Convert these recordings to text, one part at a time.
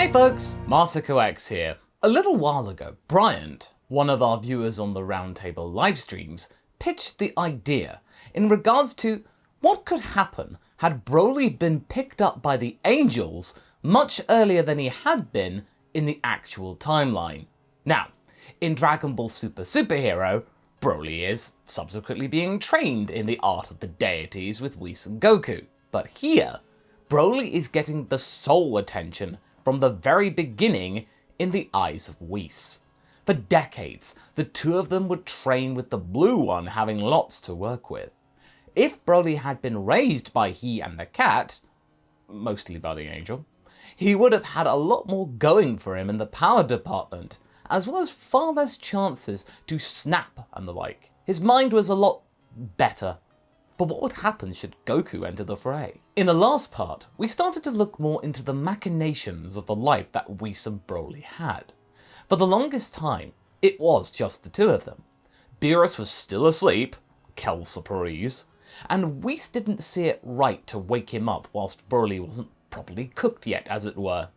Hey folks, MasakoX here. A little while ago, Bryant, one of our viewers on the Roundtable livestreams, pitched the idea in regards to what could happen had Broly been picked up by the Angels much earlier than he had been in the actual timeline. Now, in Dragonball Super Superhero, Broly is subsequently being trained in the art of the deities with Whis and Goku. But here, Broly is getting the sole attention from the very beginning in the eyes of Whis. For decades, the two of them would train with the Blue One, having lots to work with. If Broly had been raised by he and the cat, mostly by the Angel, he would have had a lot more going for him in the power department, as well as far less chances to snap and the like. His mind was a lot better. But what would happen should Goku enter the fray? In the last part, we started to look more into the machinations of the life that Whis and Broly had. For the longest time, it was just the two of them. Beerus was still asleep, quelle surprise, and Whis didn't see it right to wake him up whilst Broly wasn't properly cooked yet, as it were.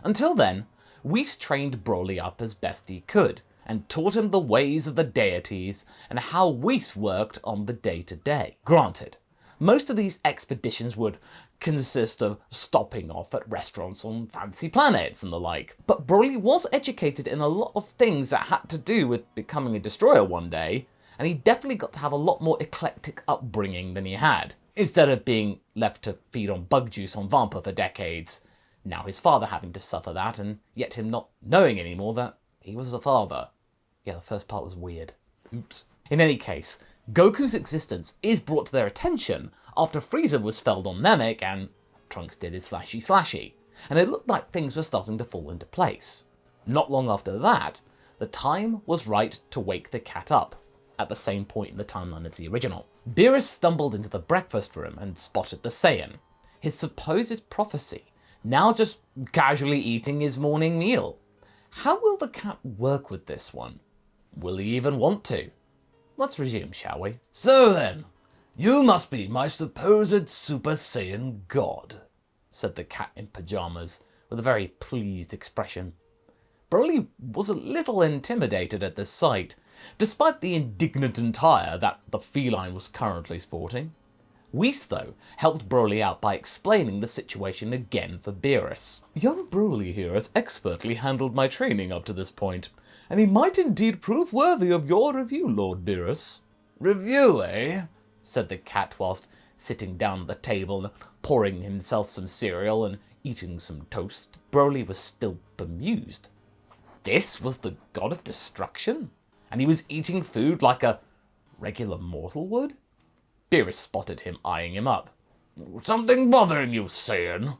Until then, Whis trained Broly up as best he could, and taught him the ways of the deities and how Whis worked on the day-to-day. Granted, most of these expeditions would consist of stopping off at restaurants on fancy planets and the like, but Broly was educated in a lot of things that had to do with becoming a destroyer one day, and he definitely got to have a lot more eclectic upbringing than he had. Instead of being left to feed on bug juice on Vampa for decades, now his father having to suffer that, and yet him not knowing anymore that he was a father. Yeah, the first part was weird. Oops. In any case, Goku's existence is brought to their attention after Frieza was felled on Namek and Trunks did his slashy, and it looked like things were starting to fall into place. Not long after that, the time was right to wake the cat up, at the same point in the timeline as the original. Beerus stumbled into the breakfast room and spotted the Saiyan, his supposed prophecy, now just casually eating his morning meal. How will the cat work with this one? Will he even want to? Let's resume, shall we? So then, you must be my supposed Super Saiyan God, said the cat in pyjamas, with a very pleased expression. Broly was a little intimidated at this sight, despite the indignant attire that the feline was currently sporting. Whis, though, helped Broly out by explaining the situation again for Beerus. Young Broly here has expertly handled my training up to this point, and he might indeed prove worthy of your review, Lord Beerus. Review, eh? Said the cat whilst sitting down at the table and pouring himself some cereal and eating some toast. Broly was still bemused. This was the god of destruction? And he was eating food like a regular mortal would? Beerus spotted him eyeing him up. Something bothering you, Saiyan?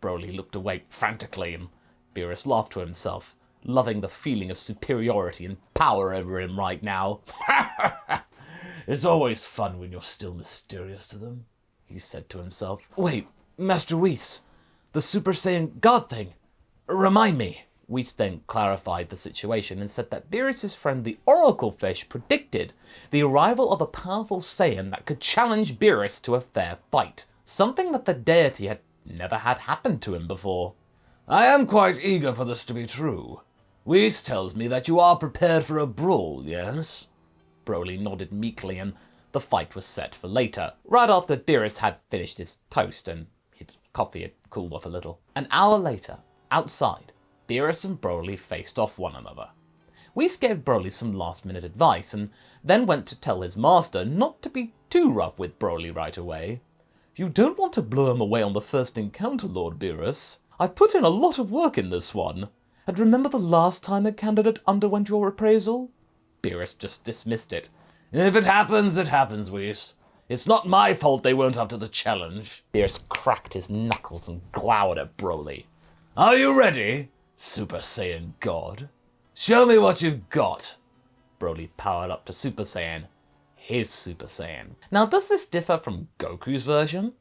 Broly looked away frantically and Beerus laughed to himself, loving the feeling of superiority and power over him right now. It's always fun when you're still mysterious to them, he said to himself. Wait, Master Whis, the Super Saiyan God thing. Remind me. Whis then clarified the situation and said that Beerus' friend the Oracle Fish predicted the arrival of a powerful Saiyan that could challenge Beerus to a fair fight, something that the deity had never had happen to him before. I am quite eager for this to be true. Whis tells me that you are prepared for a brawl, yes? Broly nodded meekly and the fight was set for later, right after Beerus had finished his toast and his coffee had cooled off a little. An hour later, outside, Beerus and Broly faced off one another. Whis gave Broly some last-minute advice and then went to tell his master not to be too rough with Broly right away. You don't want to blow him away on the first encounter, Lord Beerus. I've put in a lot of work in this one. And remember the last time a candidate underwent your appraisal? Beerus just dismissed it. If it happens, Whis. It's not my fault they weren't up to the challenge. Beerus cracked his knuckles and glowered at Broly. Are you ready, Super Saiyan God? Show me what you've got. Broly powered up to Super Saiyan, his Super Saiyan. Now, does this differ from Goku's version?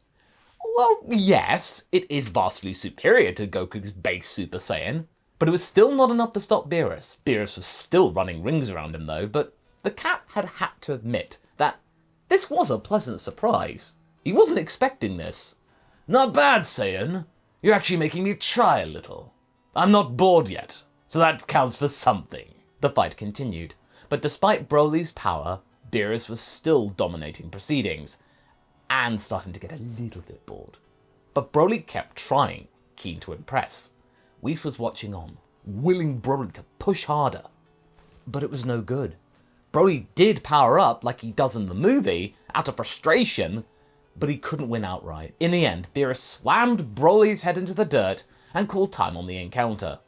Well, yes, it is vastly superior to Goku's base Super Saiyan, but it was still not enough to stop Beerus. Beerus was still running rings around him though, but the cat had to admit that this was a pleasant surprise. He wasn't expecting this. Not bad, Saiyan. You're actually making me try a little. I'm not bored yet, so that counts for something. The fight continued, but despite Broly's power, Beerus was still dominating proceedings, and starting to get a little bit bored. But Broly kept trying, keen to impress. Whis was watching on, willing Broly to push harder. But it was no good. Broly did power up like he does in the movie, out of frustration, but he couldn't win outright. In the end, Beerus slammed Broly's head into the dirt and called time on the encounter.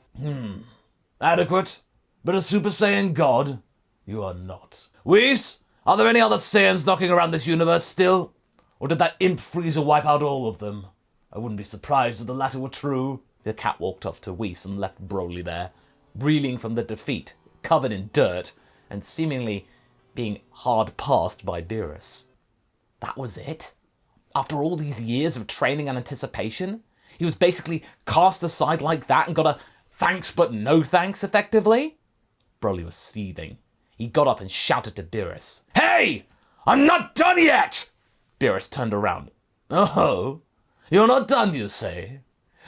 Adequate, but a Super Saiyan God, you are not. Whis, are there any other Saiyans knocking around this universe still? Or did that imp Frieza wipe out all of them? I wouldn't be surprised if the latter were true. The cat walked off to Whis and left Broly there, reeling from the defeat, covered in dirt, and seemingly being hard passed by Beerus. That was it? After all these years of training and anticipation, he was basically cast aside like that and got a thanks but no thanks effectively? Broly was seething. He got up and shouted to Beerus. Hey! I'm not done yet! Beerus turned around. Oh, you're not done, you say?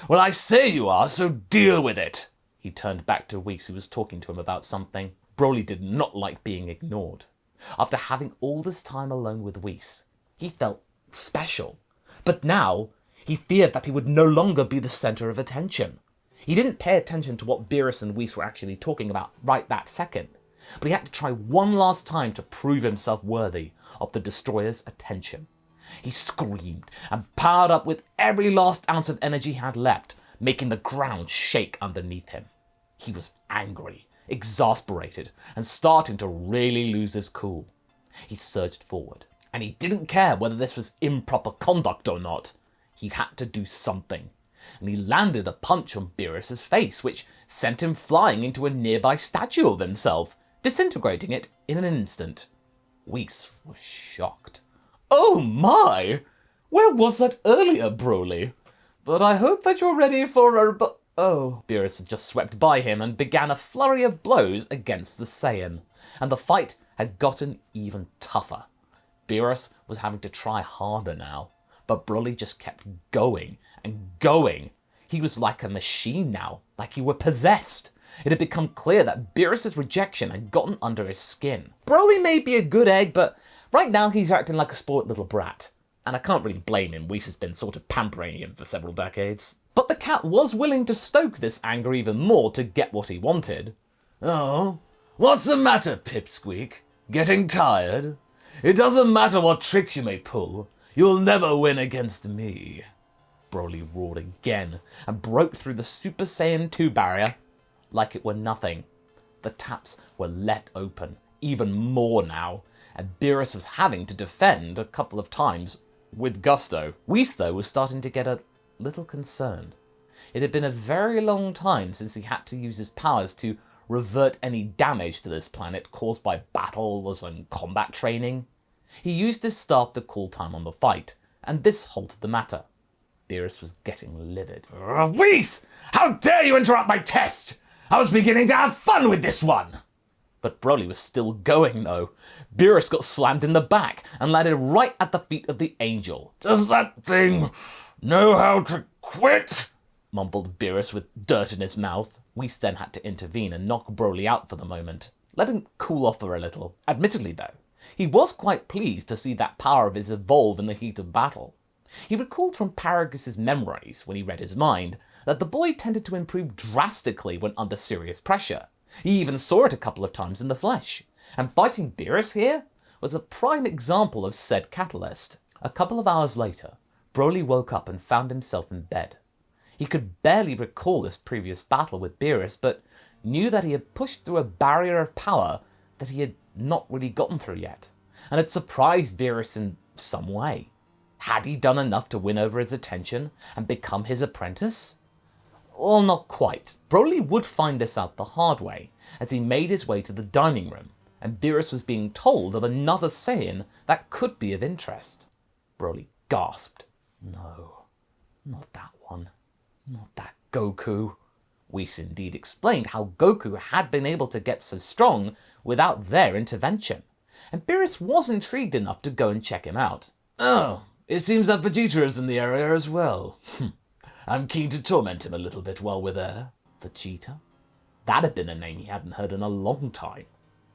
Well, I say you are, so deal with it. He turned back to Whis, who was talking to him about something. Broly did not like being ignored. After having all this time alone with Whis, he felt special. But now, he feared that he would no longer be the centre of attention. He didn't pay attention to what Beerus and Whis were actually talking about right that second, but he had to try one last time to prove himself worthy of the Destroyer's attention. He screamed and powered up with every last ounce of energy he had left, making the ground shake underneath him. He was angry, exasperated, and starting to really lose his cool. He surged forward, and he didn't care whether this was improper conduct or not. He had to do something, and he landed a punch on Beerus's face, which sent him flying into a nearby statue of himself, disintegrating it in an instant. Whis was shocked. Oh my! Where was that earlier, Broly? But I hope that you're ready for a... Oh. Beerus had just swept by him and began a flurry of blows against the Saiyan, and the fight had gotten even tougher. Beerus was having to try harder now, but Broly just kept going and going. He was like a machine now, like he were possessed. It had become clear that Beerus's rejection had gotten under his skin. Broly may be a good egg, but right now he's acting like a spoilt little brat. And I can't really blame him, Whis has been sort of pampering him for several decades. But the cat was willing to stoke this anger even more to get what he wanted. Oh, what's the matter, Pipsqueak? Getting tired? It doesn't matter what tricks you may pull, you'll never win against me. Broly roared again and broke through the Super Saiyan 2 barrier like it were nothing. The taps were let open, even more now, and Beerus was having to defend a couple of times with gusto. Whis, though, was starting to get a little concerned. It had been a very long time since he had to use his powers to revert any damage to this planet caused by battles and combat training. He used his staff to call time on the fight, and this halted the matter. Beerus was getting livid. Whis! How dare you interrupt my test! I was beginning to have fun with this one! But Broly was still going, though. Beerus got slammed in the back and landed right at the feet of the Angel. Does that thing know how to quit? Mumbled Beerus with dirt in his mouth. Whis then had to intervene and knock Broly out for the moment. Let him cool off for a little. Admittedly, though, he was quite pleased to see that power of his evolve in the heat of battle. He recalled from Paragus' memories, when he read his mind, that the boy tended to improve drastically when under serious pressure. He even saw it a couple of times in the flesh, and fighting Beerus here was a prime example of said catalyst. A couple of hours later, Broly woke up and found himself in bed. He could barely recall his previous battle with Beerus, but knew that he had pushed through a barrier of power that he had not really gotten through yet, and had surprised Beerus in some way. Had he done enough to win over his attention and become his apprentice? Well, not quite. Broly would find this out the hard way, as he made his way to the dining room, and Beerus was being told of another Saiyan that could be of interest. Broly gasped. No, not that one. Not that Goku. Whis indeed explained how Goku had been able to get so strong without their intervention, and Beerus was intrigued enough to go and check him out. Oh, it seems that Vegeta is in the area as well. I'm keen to torment him a little bit while we're there. Vegeta? That had been a name he hadn't heard in a long time.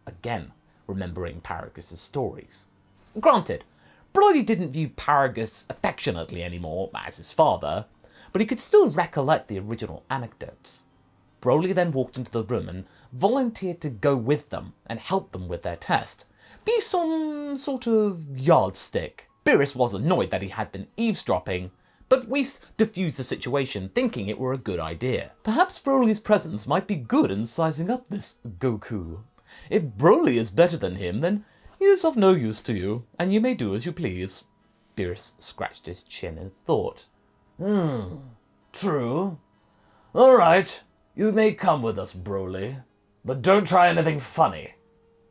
Again, remembering Paragus' stories. Granted, Broly didn't view Paragus affectionately anymore as his father, but he could still recollect the original anecdotes. Broly then walked into the room and volunteered to go with them and help them with their test. Be some sort of yardstick. Beerus was annoyed that he had been eavesdropping, but Whis diffused the situation, thinking it were a good idea. Perhaps Broly's presence might be good in sizing up this Goku. If Broly is better than him, then he is of no use to you, and you may do as you please. Beerus scratched his chin in thought. True. All right, you may come with us, Broly, but don't try anything funny.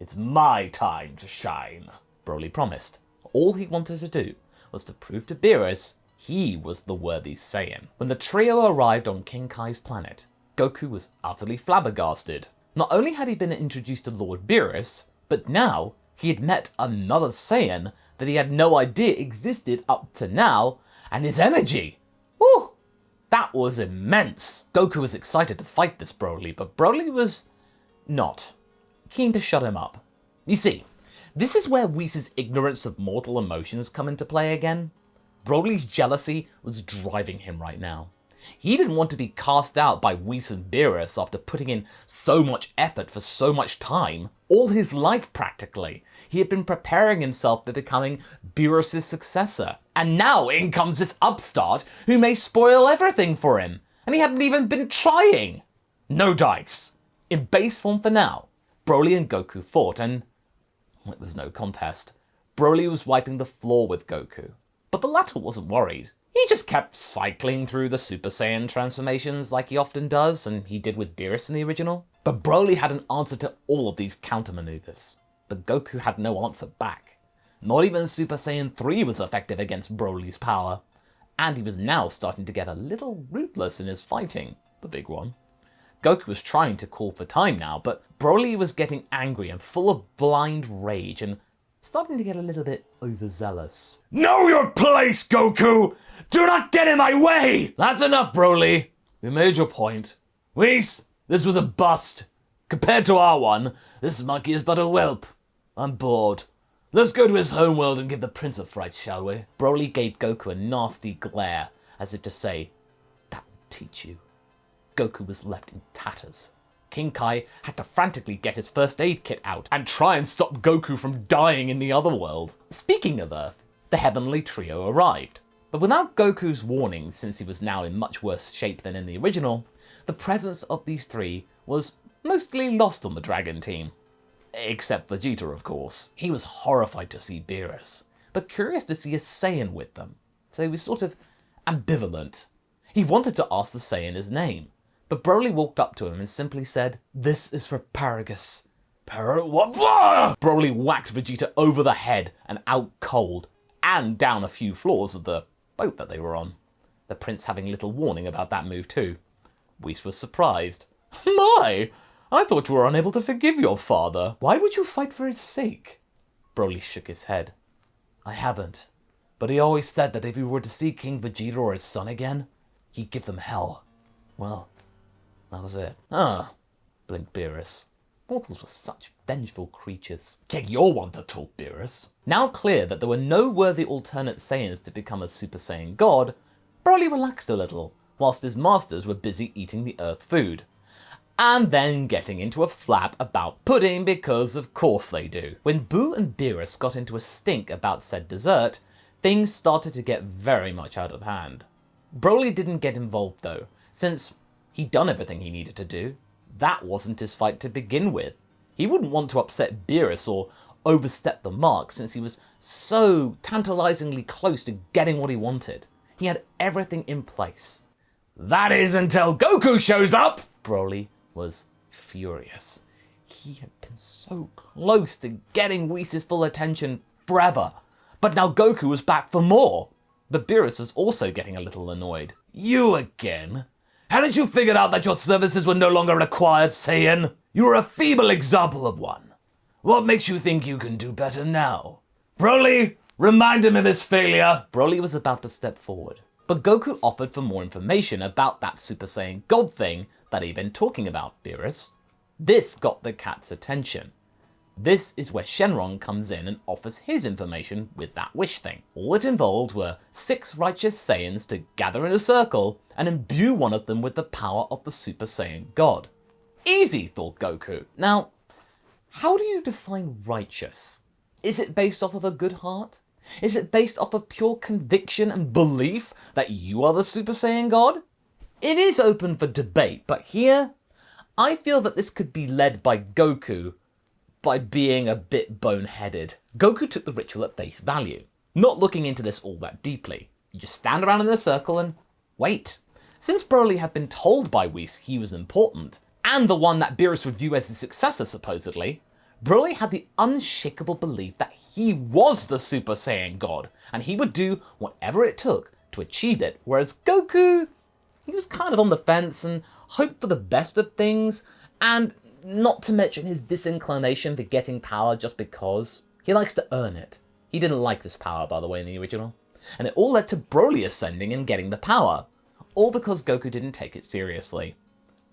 It's my time to shine, Broly promised. All he wanted to do was to prove to Beerus he was the worthy Saiyan. When the trio arrived on King Kai's planet, Goku was utterly flabbergasted. Not only had he been introduced to Lord Beerus, but now he had met another Saiyan that he had no idea existed up to now, and his energy! Woo! That was immense! Goku was excited to fight this Broly, but Broly was not. Keen to shut him up. You see, this is where Whis' ignorance of mortal emotions come into play again. Broly's jealousy was driving him right now. He didn't want to be cast out by Whis and Beerus after putting in so much effort for so much time. All his life, practically. He had been preparing himself for becoming Beerus' successor. And now in comes this upstart who may spoil everything for him. And he hadn't even been trying. No dice. In base form for now, Broly and Goku fought, and it was no contest. Broly was wiping the floor with Goku, but the latter wasn't worried. He just kept cycling through the Super Saiyan transformations like he often does, and he did with Beerus in the original. But Broly had an answer to all of these countermaneuvers, but Goku had no answer back. Not even Super Saiyan 3 was effective against Broly's power, and he was now starting to get a little ruthless in his fighting, the big one. Goku was trying to call for time now, but Broly was getting angry and full of blind rage and starting to get a little bit overzealous. Know your place, Goku! Do not get in my way! That's enough, Broly. You made your point. Whis, this was a bust. Compared to our one, this monkey is but a whelp. I'm bored. Let's go to his homeworld and give the prince a fright, shall we? Broly gave Goku a nasty glare, as if to say, that will teach you. Goku was left in tatters. King Kai had to frantically get his first aid kit out and try and stop Goku from dying in the other world. Speaking of Earth, the heavenly trio arrived. But without Goku's warning, since he was now in much worse shape than in the original, the presence of these three was mostly lost on the Dragon team. Except Vegeta, of course. He was horrified to see Beerus, but curious to see a Saiyan with them, so he was sort of ambivalent. He wanted to ask the Saiyan his name, but Broly walked up to him and simply said, "This is for Paragus." What? Broly whacked Vegeta over the head and out cold, and down a few floors of the boat that they were on. The prince having little warning about that move too. Whis was surprised. "My! I thought you were unable to forgive your father. Why would you fight for his sake?" Broly shook his head. I haven't. But he always said that if he were to see King Vegeta or his son again, he'd give them hell. Well, that was it. Ah, blinked Beerus. Mortals were such vengeful creatures. Yeah, you're one to talk, Beerus. Now clear that there were no worthy alternate Saiyans to become a Super Saiyan God, Broly relaxed a little, whilst his masters were busy eating the Earth food. And then getting into a flap about pudding because of course they do. When Boo and Beerus got into a stink about said dessert, things started to get very much out of hand. Broly didn't get involved though, since he'd done everything he needed to do. That wasn't his fight to begin with. He wouldn't want to upset Beerus or overstep the mark since he was so tantalizingly close to getting what he wanted. He had everything in place. That is until Goku shows up! Broly was furious. He had been so close to getting Whis' full attention forever, but now Goku was back for more. But Beerus was also getting a little annoyed. You again? Hadn't you figured out that your services were no longer required, Saiyan? You were a feeble example of one. What makes you think you can do better now? Broly, remind him of his failure. Broly was about to step forward, but but Goku offered for more information about that Super Saiyan God thing that he'd been talking about, Beerus. This got the cat's attention. This is where Shenron comes in and offers his information with that wish thing. All it involved were 6 righteous Saiyans to gather in a circle and imbue one of them with the power of the Super Saiyan God. Easy, thought Goku. Now, how do you define righteous? Is it based off of a good heart? Is it based off of pure conviction and belief that you are the Super Saiyan God? It is open for debate, but here, I feel that this could be led by Goku by being a bit boneheaded. Goku took the ritual at face value, not looking into this all that deeply. You just stand around in a circle and wait. Since Broly had been told by Whis he was important, and the one that Beerus would view as his successor supposedly, Broly had the unshakable belief that he was the Super Saiyan God, and he would do whatever it took to achieve it, whereas Goku, he was kind of on the fence and hoped for the best of things, and not to mention his disinclination for getting power just because. He likes to earn it. He didn't like this power, by the way, in the original. And it all led to Broly ascending and getting the power, all because Goku didn't take it seriously.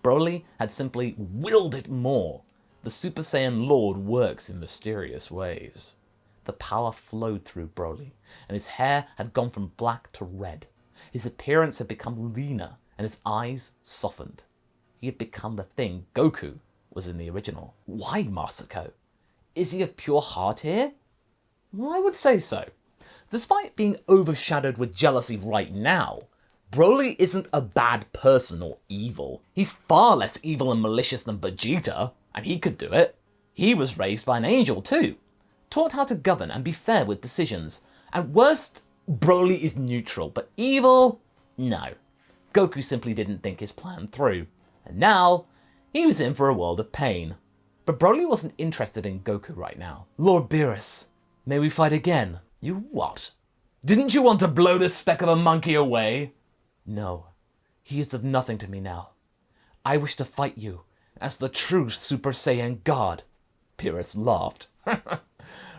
Broly had simply willed it more. The Super Saiyan Lord works in mysterious ways. The power flowed through Broly, and his hair had gone from black to red. His appearance had become leaner, and his eyes softened. He had become the thing Goku was in the original. Why Masako? Is he of pure heart here? Well, I would say so. Despite being overshadowed with jealousy right now, Broly isn't a bad person or evil. He's far less evil and malicious than Vegeta, and he could do it. He was raised by an angel too, taught how to govern and be fair with decisions. At worst, Broly is neutral, but evil? No. Goku simply didn't think his plan through. And now, he was in for a world of pain. But Broly wasn't interested in Goku right now. Lord Beerus, may we fight again? You what? Didn't you want to blow this speck of a monkey away? No, he is of nothing to me now. I wish to fight you as the true Super Saiyan God. Beerus laughed.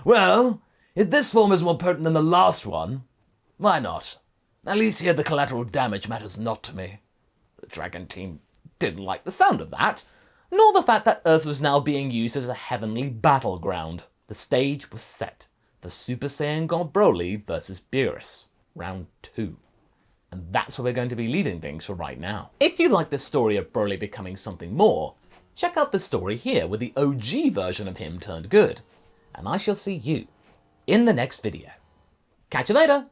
Well, if this form is more potent than the last one, why not? At least here the collateral damage matters not to me. The Dragon team didn't like the sound of that, nor the fact that Earth was now being used as a heavenly battleground. The stage was set for Super Saiyan God Broly versus Beerus, round 2. And that's where we're going to be leaving things for right now. If you like the story of Broly becoming something more, check out the story here where the OG version of him turned good. And I shall see you in the next video. Catch you later!